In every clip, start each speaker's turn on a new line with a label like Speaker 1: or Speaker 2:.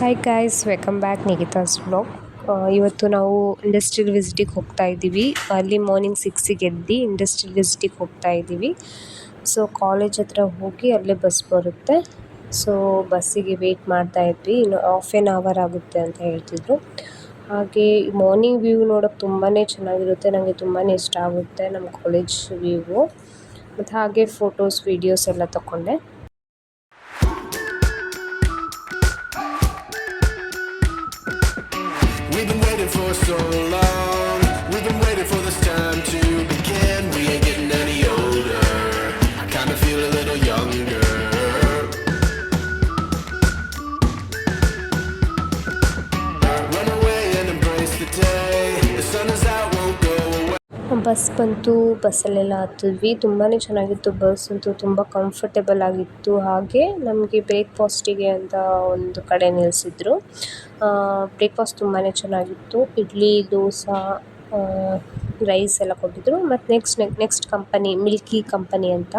Speaker 1: Hi guys, welcome back Nikhita's vlog. ಇವತ್ತು ನಾವು industrial ವಿಸಿಟಿಗೆ ಹೋಗ್ತಾ ಇದ್ದೀವಿ. ಅಲ್ಲಿ ಮಾರ್ನಿಂಗ್ 6ಗೆ ಎದ್ದು ಇಂಡಸ್ಟ್ರಿಯಲ್ ವಿಸಿಟಿಗೆ ಹೋಗ್ತಾ ಇದ್ದೀವಿ. ಸೊ ಕಾಲೇಜ್ ಹತ್ರ ಹೋಗಿ ಅಲ್ಲೇ ಬಸ್ ಬರುತ್ತೆ. ಸೊ ಬಸ್ಸಿಗೆ ವೆಯ್ಟ್ ಮಾಡ್ತಾ ಇದ್ವಿ. ಇನ್ನು ಹಾಫ್ ಆನ್ ಅವರ್ ಆಗುತ್ತೆ ಅಂತ ಹೇಳ್ತಿದ್ರು. ಹಾಗೆ ಮಾರ್ನಿಂಗ್ ವ್ಯೂ ನೋಡೋಕ್ಕೆ ತುಂಬಾ ಚೆನ್ನಾಗಿರುತ್ತೆ. ನನಗೆ ತುಂಬಾ ಇಷ್ಟ ಆಗುತ್ತೆ ನಮ್ಮ ಕಾಲೇಜ್ ವ್ಯೂವು. ಮತ್ತು ಹಾಗೆ ಫೋಟೋಸ್ ವೀಡಿಯೋಸ್ ಎಲ್ಲ ತಗೊಂಡೆ.
Speaker 2: We've been waiting for so long. We've been waiting for this time to begin. We ain't getting any older. I kinda feel a little younger. Run away and embrace the day. The sun is out, won't go away.
Speaker 1: Bus ಬಂತು. ಬಸ್ಸಲ್ಲೆಲ್ಲ ಹತ್ತಿದ್ವಿ. ತುಂಬಾ ಚೆನ್ನಾಗಿತ್ತು. Bus ಅಂತೂ ತುಂಬ comfortable ಆಗಿತ್ತು. ಹಾಗೆ ನಮಗೆ ಬ್ರೇಕ್ಫಾಸ್ಟಿಗೆ ಅಂತ ಒಂದು ಕಡೆ ನಿಲ್ಲಿಸಿದ್ರು. ಬ್ರೇಕ್ಫಾಸ್ಟ್ ತುಂಬಾ ಚೆನ್ನಾಗಿತ್ತು. ಇಡ್ಲಿ, ದೋಸೆ, ರೈಸ್ ಎಲ್ಲ ಕೊಟ್ಟಿದ್ದರು. ಮತ್ತು ನೆಕ್ಸ್ಟ್ ಕಂಪನಿ ಮಿಲ್ಕಿ ಕಂಪನಿ ಅಂತ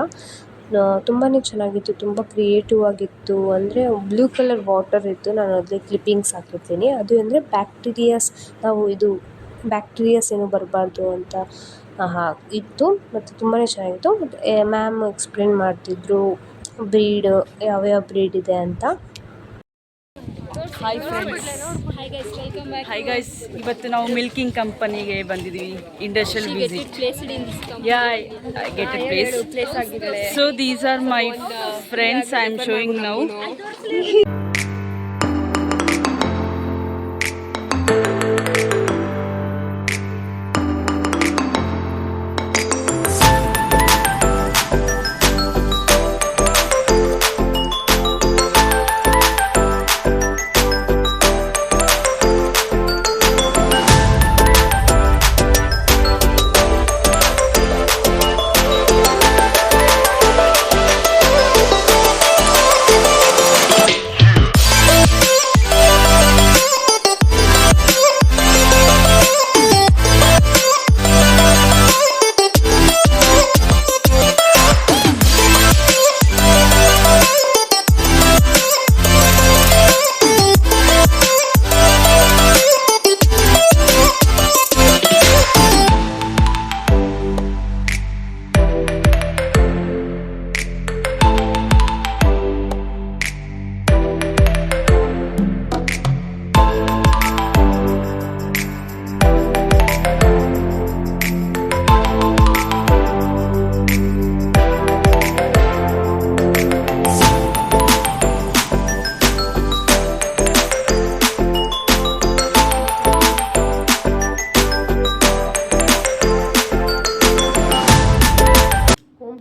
Speaker 1: ತುಂಬಾ ಚೆನ್ನಾಗಿತ್ತು. ತುಂಬ ಕ್ರಿಯೇಟಿವ್ ಆಗಿತ್ತು. ಅಂದರೆ ಬ್ಲೂ ಕಲರ್ ವಾಟರ್ ಇತ್ತು. ನಾನು ಅದರಲ್ಲಿ ಕ್ಲಿಪ್ಪಿಂಗ್ಸ್ ಹಾಕಿರ್ತೀನಿ. ಅದು ಅಂದರೆ ಬ್ಯಾಕ್ಟೀರಿಯಾಸ್ ಏನು ಬರಬಾರ್ದು ಅಂತ ಇತ್ತು. ಮತ್ತು ತುಂಬಾ ಚೆನ್ನಾಗಿತ್ತು. ಮತ್ತು ಮ್ಯಾಮ್ ಎಕ್ಸ್ಪ್ಲೇನ್ ಮಾಡ್ತಿದ್ರು ಯಾವ್ಯಾವ ಬ್ರೀಡ್ ಇದೆ ಅಂತ.
Speaker 3: Hi friends, hi guys. ಇವತ್ತು ನಾವು ಮಿಲ್ಕಿಂಗ್ ಕಂಪನಿಗೆ ಬಂದಿದ್ದೀವಿ. Industrial visit. Yeah, I get a place. So these are my friends I am showing now.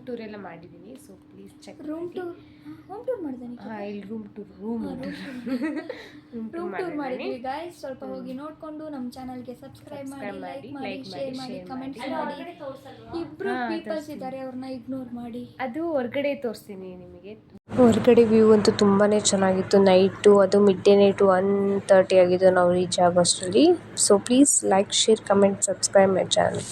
Speaker 1: Tour ಎಲ್ಲ ಮಾಡಿದ್ದೀನಿ. So please check.
Speaker 4: Home tour ಮಾಡಿದ್ದೀನಿ.
Speaker 1: ಹಾಂ, ಇಲ್ಲಿ ರೂಮ್ ಟೂರ್
Speaker 4: ಮಾಡಿದ್ವಿ ಗಾಯ್ಸ್. ಸ್ವಲ್ಪ ಹೋಗಿ ನೋಡ್ಕೊಂಡು ನಮ್ಮ ಚಾನಲ್ಗೆ ಸಬ್ಸ್ಕ್ರೈಬ್ ಮಾಡಿ, ಲೈಕ್ ಮಾಡಿ, ಶೇರ್ ಮಾಡಿ, ಕಮೆಂಟ್ಸ್ ಮಾಡಿ. ಇಬ್ರು ಪೀಪಲ್ಸ್ ಇದ್ದಾರೆ, ಅವ್ರನ್ನ ಇಗ್ನೋರ್ ಮಾಡಿ.
Speaker 1: ಅದು ಹೊರಗಡೆ ತೋರಿಸ್ತೀನಿ ನಿಮಗೆ. ಹೊರಗಡೆ ವ್ಯೂ ಅಂತೂ ತುಂಬಾ ಚೆನ್ನಾಗಿತ್ತು. ನೈಟು, ಅದು ಮಿಡ್ ನೈಟು 1:30 ಆಗಿದ್ದು ನಾವು ರೀಚ್ ಆಗೋಷ್ಟರಲ್ಲಿ. So please like, share, comment, subscribe my channel.